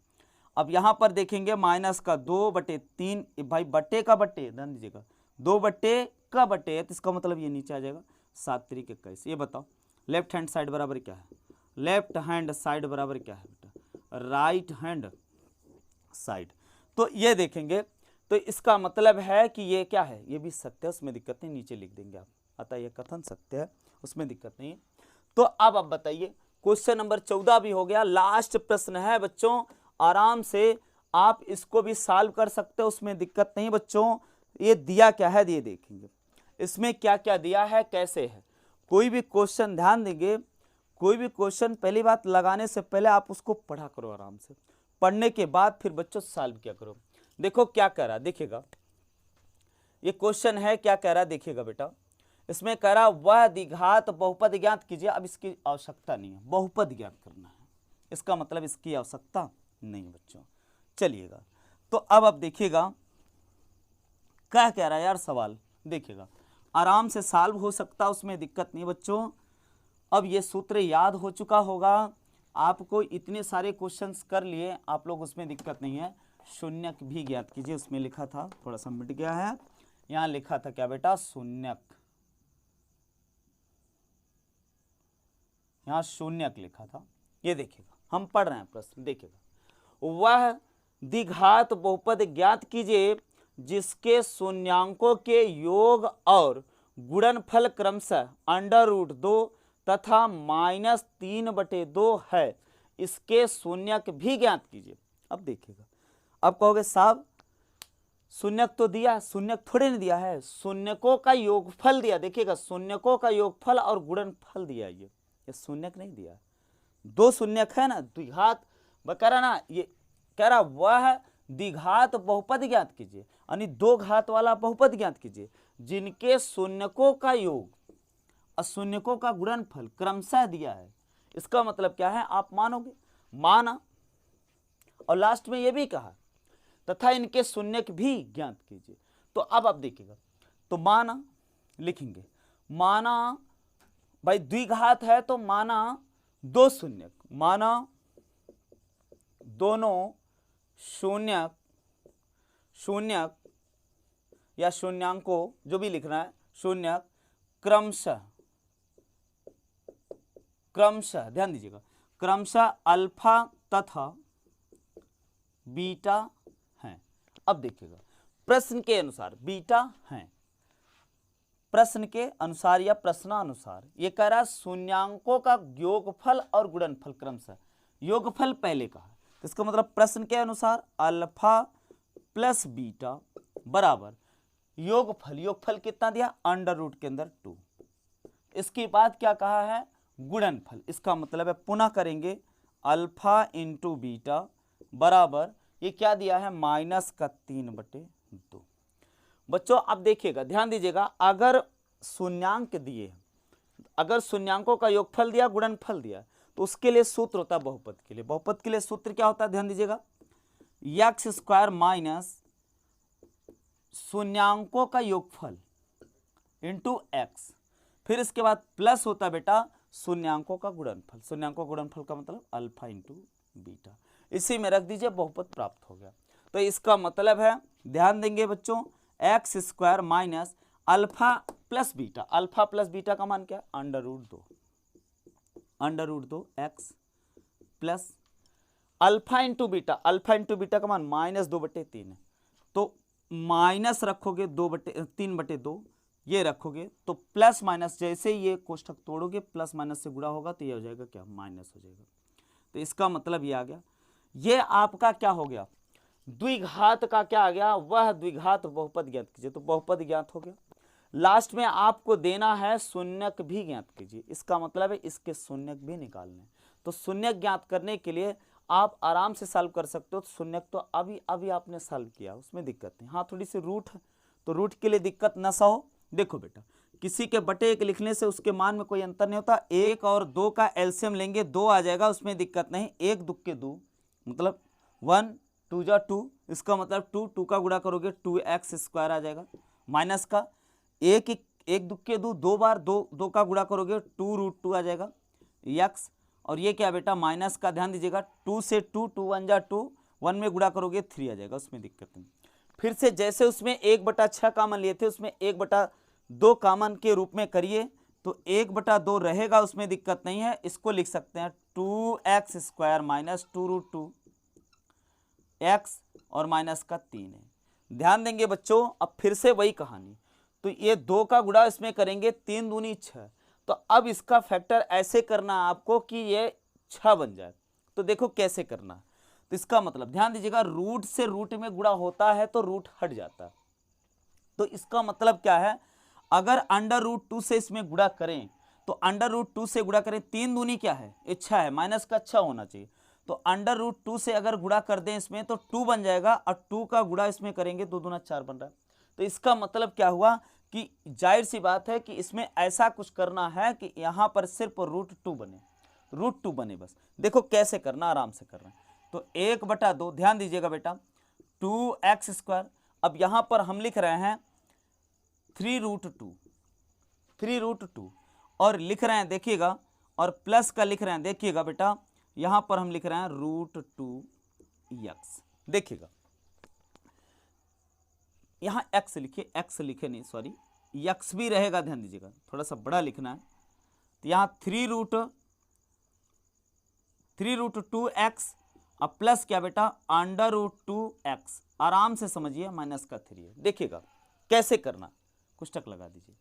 अब यहां पर देखेंगे माइनस का 2/3, भाई बटे का बटे, ध्यान दीजिएगा 2 बटे का बटे है, तो इसका मतलब ये नीचे आ जाएगा 7 त्रिक 21। ये बताओ लेफ्ट हैंड साइड बराबर क्या है, लेफ्ट हैंड साइड बराबर क्या है बेटा, राइट हैंड साइड। तो ये देखेंगे, तो इसका मतलब है कि ये क्या है, ये भी सत्य है, उसमें दिक्कत नहीं, नीचे लिख देंगे आप, अतः ये कथन सत्य है, उसमें दिक्कत नहीं है। तो अब आप बताइए, क्वेश्चन नंबर 14 भी हो गया, लास्ट प्रश्न है बच्चों, आराम से आप इसको भी सॉल्व कर सकते हो, उसमें दिक्कत नहीं बच्चों। ये दिया क्या है, ये देखेंगे इसमें क्या क्या दिया है, कैसे है। कोई भी क्वेश्चन ध्यान देंगे, कोई भी क्वेश्चन पहली बात लगाने से पहले आप उसको पढ़ा करो आराम से, पढ़ने के बाद फिर बच्चों सॉल्व किया करो। देखो क्या कह रहा है, देखिएगा ये क्वेश्चन है, क्या कह रहा है देखिएगा बेटा, इसमें कह रहा वह द्विघात बहुपद ज्ञात कीजिए। अब इसकी आवश्यकता नहीं है, बहुपद ज्ञात करना है, इसका मतलब इसकी आवश्यकता नहीं बच्चों। चलिएगा, तो अब आप देखिएगा क्या कह रहा है यार सवाल, देखिएगा आराम से सॉल्व हो सकता, उसमें दिक्कत नहीं बच्चों। अब ये सूत्र याद हो चुका होगा आपको, इतने सारे क्वेश्चंस कर लिए आप लोग, उसमें दिक्कत नहीं है। शून्यक भी ज्ञात कीजिए, उसमें लिखा था, थोड़ा सा मिट गया है, यहाँ लिखा था क्या बेटा, शून्यक, यहाँ शून्यक लिखा था। ये देखिएगा हम पढ़ रहे हैं प्रश्न, देखिएगा वह द्विघात बहुपद ज्ञात कीजिए जिसके शून्यांकों के योग और गुणनफल क्रमशः √2 तथा -3/2 है, इसके शून्यक भी ज्ञात कीजिए। अब देखिएगा, अब कहोगे साहब शून्यक तो दिया, शून्यक थोड़े नहीं दिया है, शून्यकों का योगफल दिया। देखिएगा शून्यकों का योगफल और गुणनफल दिया, ये शून्यक नहीं दिया, 2 शून्यक है ना, द्विघात कह रहा ना, ये कह रहा वह द्विघात बहुपद ज्ञात कीजिए, यानी 2 घात वाला बहुपद ज्ञात कीजिए जिनके शून्यकों का योग और शून्यकों का गुणनफल क्रमशः दिया है। इसका मतलब क्या है, आप मानोगे, माना, और लास्ट में ये भी कहा तथा इनके शून्यक भी ज्ञात कीजिए। तो अब आप देखिएगा, तो माना लिखेंगे, माना भाई द्विघात है तो माना 2 शून्यक, माना दोनों शून्यक या शून्यांकों, जो भी लिखना है, शून्यक क्रमशः ध्यान दीजिएगा, क्रमशः अल्फा तथा बीटा हैं। अब देखिएगा प्रश्न के अनुसार बीटा हैं, प्रश्न के अनुसार या प्रश्नानुसार, ये कह रहा शून्यांकों का योगफल और गुणनफल क्रमशः, योगफल पहले कहा, तो इसका मतलब प्रश्न के अनुसार अल्फा प्लस बीटा बराबर योगफल कितना दिया, √2 के अंदर 2। इसके बाद क्या कहा है, गुणनफल, इसका मतलब है पुनः करेंगे अल्फा इंटू बीटा बराबर ये क्या दिया है, -3/2। बच्चों अब देखिएगा, ध्यान दीजिएगा, अगर शून्यांक दिए, अगर शून्यांकों का योगफल दिया, गुणनफल दिया, तो उसके लिए सूत्र होता है बहुपद के लिए। बहुपद के लिए सूत्र क्या होता है, ध्यान दीजिएगा, x² माइनस शून्यांकों का योगफल इंटू x, फिर इसके बाद प्लस होता है बेटा शून्यांकों का गुणनफल। शून्यांकों का गुणनफल का मतलब अल्फा इंटू बीटा, इसी में रख दीजिए, बहुपद प्राप्त हो गया। तो इसका मतलब है, ध्यान देंगे बच्चों, x square minus alpha plus beta. Alpha plus beta का मान क्या है? अंडर रूट दो x plus alpha into beta. Alpha into beta का मान -2/3 है, तो माइनस रखोगे 3/2, ये रखोगे तो प्लस माइनस, जैसे ये कोष्ठक तोड़ोगे प्लस माइनस से गुणा होगा तो ये हो जाएगा क्या? माइनस हो जाएगा। तो इसका मतलब ये आ गया, ये आपका क्या हो गया? द्विघात का क्या आ गया? वह द्विघात बहुपद ज्ञात कीजिए। तो बहुपद ज्ञात हो गया। लास्ट में आपको देना है शून्यक भी ज्ञात कीजिए। इसका मतलब है इसके शून्यक भी निकालने। तो शून्यक ज्ञात करने के लिए आप आराम से सॉल्व कर सकते हो। तो शून्यक तो अभी अभी आपने सॉल्व किया, उसमें दिक्कत नहीं। हाँ थोड़ी सी रूट है, तो रूट के लिए दिक्कत न सा हो। देखो बेटा, किसी के बटे एक लिखने से उसके मान में कोई अंतर नहीं होता। 1 और 2 का एलसीएम लेंगे, 2 आ जाएगा, उसमें दिक्कत नहीं। 1 2 के 2 मतलब 1 2 जा 2, इसका मतलब 2 का गुणा करोगे 2x स्क्वायर आ जाएगा। माइनस का 1 2 के 2, 2 बार 2 का गुणा करोगे 2√2 आ जाएगा x। और ये क्या बेटा? माइनस का, ध्यान दीजिएगा, 2 से 2 2 1 जा 2, 1 में गुणा करोगे 3 आ जाएगा, उसमें दिक्कत नहीं। फिर से जैसे उसमें 1/6 कामन लिए थे, उसमें 1/2 कामन के रूप में करिए, तो 1/2 रहेगा, उसमें दिक्कत नहीं है। इसको लिख सकते हैं 2x स्क्वायर माइनस 2√2 x और माइनस का 3 है। ध्यान देंगे बच्चों, अब फिर से वही कहानी, तो ये 2 का गुणा इसमें करेंगे, 3 दूनी 6। तो अब इसका फैक्टर ऐसे करना आपको कि ये 6 बन जाए। तो देखो कैसे करना। तो इसका मतलब ध्यान दीजिएगा, रूट से रूट में गुणा होता है तो रूट हट जाता है। तो इसका मतलब क्या है? अगर अंडर रूट 2 से इसमें गुणा करें, तो अंडर रूट 2 से गुणा करें, 3 दूनी क्या है? 6 है, माइनस का 6 होना चाहिए। तो अंडर रूट 2 से अगर गुणा कर दें इसमें तो 2 बन जाएगा, और 2 का गुणा इसमें करेंगे 2 दूना 4 बन रहा है। तो इसका मतलब क्या हुआ कि जाहिर सी बात है कि इसमें ऐसा कुछ करना है कि यहां पर सिर्फ √2 बने, √2 बने बस। देखो कैसे करना, आराम से करना। तो 1/2, ध्यान दीजिएगा बेटा, 2x स्क्वायर। अब यहां पर हम लिख रहे हैं 3√2 और लिख रहे हैं, देखिएगा, और प्लस का लिख रहे हैं, देखिएगा बेटा, यहां पर हम लिख रहे हैं √2x। देखिएगा यहां x लिखिए, x लिखे नहीं, सॉरी, x भी रहेगा, ध्यान दीजिएगा, थोड़ा सा बड़ा लिखना है। तो यहां 3√2x अब प्लस क्या बेटा? अंडर√2x। आराम से समझिए, माइनस का 3 है। देखिएगा कैसे करना, कुष्ठक लगा दीजिए।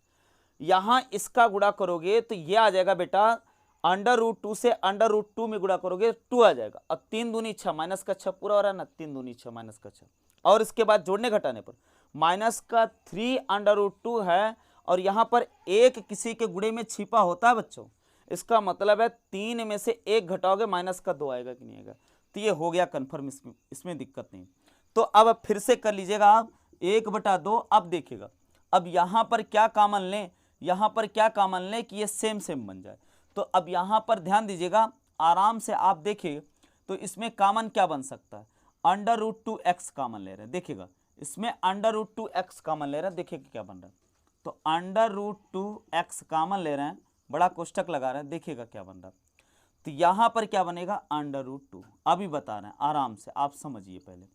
यहां इसका गुणा करोगे तो ये आ जाएगा बेटा, अंडर√2 से अंडर√2 में गुणा करोगे 2 आ जाएगा। अब 3 दूनी 6, माइनस का 6 पूरा हो रहा है ना, 3 दूनी 6 माइनस का 6, और इसके बाद जोड़ने घटाने पर माइनस का 3 अंडर√2 है, और यहां पर एक किसी के गुणे में छिपा होता है बच्चों। इसका मतलब है 3 में से 1 घटाओगे, माइनस का 2 आएगा कि नहीं आएगा? तो ये हो गया कन्फर्म, इसमें दिक्कत नहीं। तो अब फिर से कर लीजिएगा आप 1/2। अब देखिएगा, अब यहां पर क्या कॉमन लें, यहां पर क्या कॉमन लें कि ये सेम सेम बन जाए। तो अब यहां पर ध्यान दीजिएगा, आराम से आप देखिए, तो इसमें कॉमन क्या बन सकता है? अंडर√2x कॉमन ले रहे हैं, देखिएगा इसमें अंडर√2x कॉमन ले रहे हैं, देखिए क्या बन रहा है। तो अंडर√2x कॉमन ले रहे हैं, बड़ा कोष्ठक लगा रहे हैं, देखिएगा क्या बन रहा है। तो यहां पर क्या बनेगा? अंडर√2। अभी बता रहे हैं, आराम से आप समझिए पहले।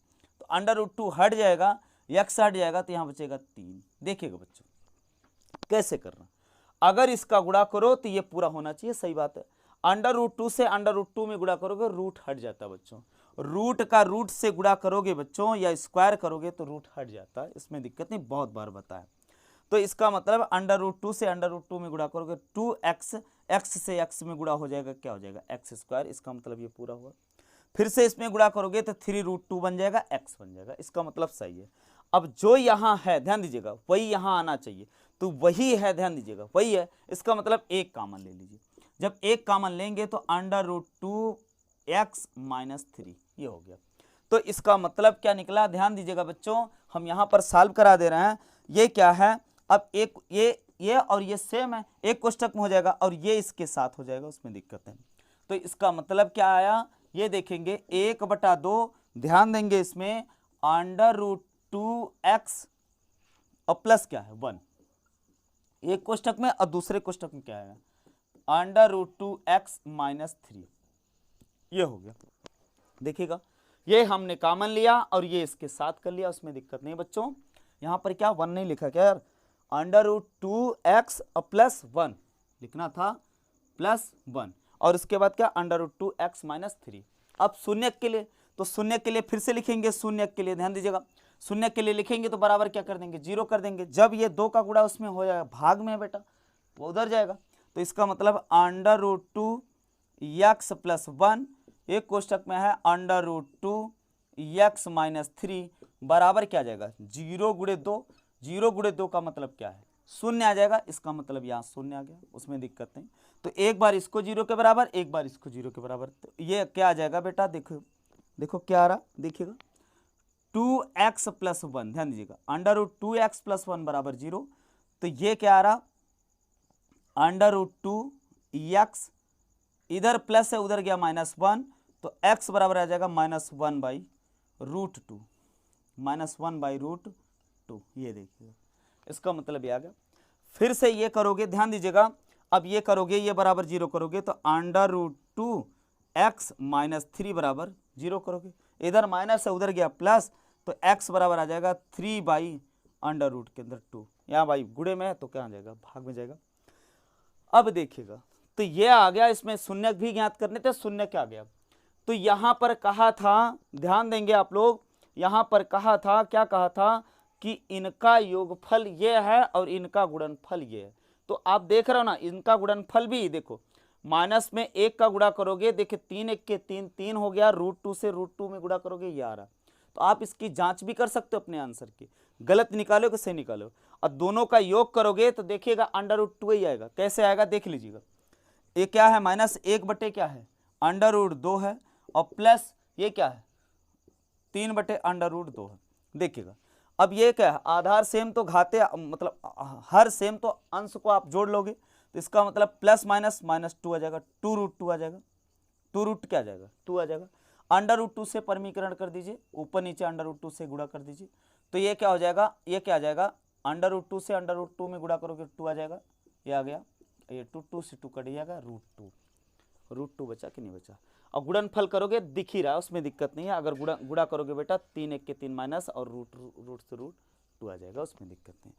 तो अंडर√2 हट जाएगा, x हट जाएगा, तो यहां बचेगा 3। देखिएगा बच्चों कैसे करना। अगर इसका गुणा करो तो ये पूरा होना चाहिए, सही बात है। अंडर√2 से अंडर√2 में गुणा करोगे, रूट हट जाता है बच्चों। रूट का रूट से गुणा करोगे बच्चों, या स्क्वायर करोगे तो रूट हट जाता है, इसमें दिक्कत नहीं, बहुत बार बताया। तो इसका मतलब अंडर√2 से अंडर√2 में गुणा करोगे 2x, x से x में गुणा हो जाएगा, क्या हो जाएगा? x square. इसका मतलब ये पूरा हुआ। फिर से इसमें गुणा करोगे तो 3√2 बन जाएगा, x बन जाएगा। इसका मतलब सही है। अब जो यहाँ है, ध्यान दीजिएगा, वही यहाँ आना चाहिए। तो वही है, ध्यान दीजिएगा, वही है। इसका मतलब एक कॉमन ले लीजिए। जब एक कॉमन लेंगे तो अंडर√2x माइनस 3 ये हो गया। तो इसका मतलब क्या निकला? ध्यान दीजिएगा बच्चों, हम यहाँ पर सॉल्व करा दे रहे हैं। ये क्या है? अब एक ये और ये सेम है, एक कोष्ठक में हो जाएगा, और ये इसके साथ हो जाएगा, उसमें दिक्कत है। तो इसका मतलब क्या आया? ये देखेंगे 1/2, ध्यान देंगे इसमें अंडर√2x और प्लस क्या है 1, एक कोष्ठक में, और दूसरे कोष्ठक में क्या है √2x - 3, ये हो गया। देखिएगा ये हमने कॉमन लिया और ये इसके साथ कर लिया, उसमें दिक्कत नहीं बच्चों। यहाँ पर क्या 1 नहीं लिखा क्या यार, √2x + 1 लिखना था, +1, और उसके बाद क्या √2x - 3। अब शून्य के लिए, तो शून्य के लिए फिर से लिखेंगे, शून्य के लिए ध्यान दीजिएगा, शून्य के लिए लिखेंगे तो बराबर क्या कर देंगे 0 कर देंगे। जब ये 2 का गुणा उसमें हो जाएगा, भाग में है बेटा, वो उधर जाएगा, तो इसका मतलब √2x + 1, एक कोष्टक में है √2x - 3 बराबर क्या आ जाएगा 0 × 2, 0 × 2 का मतलब क्या है शून्य आ जाएगा, इसका मतलब यहाँ शून्य आ गया, उसमें दिक्कत नहीं। तो एक बार इसको 0 के बराबर, एक बार इसको 0 के बराबर, तो ये क्या आ जाएगा बेटा, देखो देखो क्या आ रहा, देखिएगा 2x + 1, ध्यान दीजिएगा √2x + 1 बराबर 0, तो ये क्या आ रहा √2x, इधर प्लस है उधर गया -1, तो x बराबर आ जाएगा -1/√2, -1/√2, ये देखिएगा, इसका मतलब ये आ गया। फिर से ये करोगे, ध्यान दीजिएगा, अब ये करोगे, ये बराबर 0 करोगे तो √2x - 3 बराबर 0 करोगे, इधर माइनस है उधर गया प्लस, तो x बराबर आ जाएगा 3/√2 के अंदर 2, यहाँ भाई गुणे में है तो क्या आ जाएगा भाग में जाएगा। अब देखिएगा तो ये आ गया, इसमें शून्य भी ज्ञात करने थे, शून्य क्या आ गया, तो यहां पर कहा था, ध्यान देंगे आप लोग, यहां पर कहा था, क्या कहा था कि इनका योगफल ये है और इनका गुणनफल ये है। तो आप देख रहे हो ना, इनका गुणनफल भी देखो, माइनस में 1 का गुणा करोगे, देखिए 3 1 के 3 3 हो गया, √2 से √2 में गुणा करोगे ये आ रहा। तो आप इसकी जांच भी कर सकते हो अपने आंसर की, गलत निकालो कि सही निकालो, और दोनों का योग करोगे तो देखिएगा √2 ही आएगा। कैसे आएगा देख लीजिएगा, ये क्या है -1 बटे क्या है √2 है, और प्लस ये क्या है 3 बटे √2 है। देखिएगा अब ये क्या है, आधार सेम तो घाते, मतलब हर सेम तो अंश को आप जोड़ लोगे, तो इसका मतलब प्लस माइनस -2 आ जाएगा, 2√2 आ जाएगा, 2 क्या आ जाएगा 2 आ जाएगा, √2 से परमीकरण कर दीजिए, ऊपर नीचे √2 से गुणा कर दीजिए, तो ये क्या हो जाएगा, ये क्या आ जाएगा √2 से √2 में गुणा करोगे 2 आ जाएगा, ये आ गया, ये 2 से 2 कट जाएगा, √2 बचा कि नहीं बचा। और गुणनफल करोगे दिख ही रहा है, उसमें दिक्कत नहीं है, अगर गुणा करोगे बेटा 3 1 के 3 माइनस और रूट से √2 आ जाएगा, उसमें दिक्कत नहीं।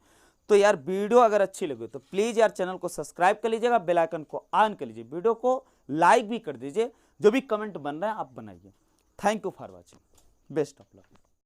तो यार वीडियो अगर अच्छी लगे तो प्लीज़ यार चैनल को सब्सक्राइब कर लीजिएगा, बेल आइकन को ऑन कर लीजिए, वीडियो को लाइक भी कर दीजिए, जो भी कमेंट बन रहा है आप बनाइए। Thank you for watching, best of luck.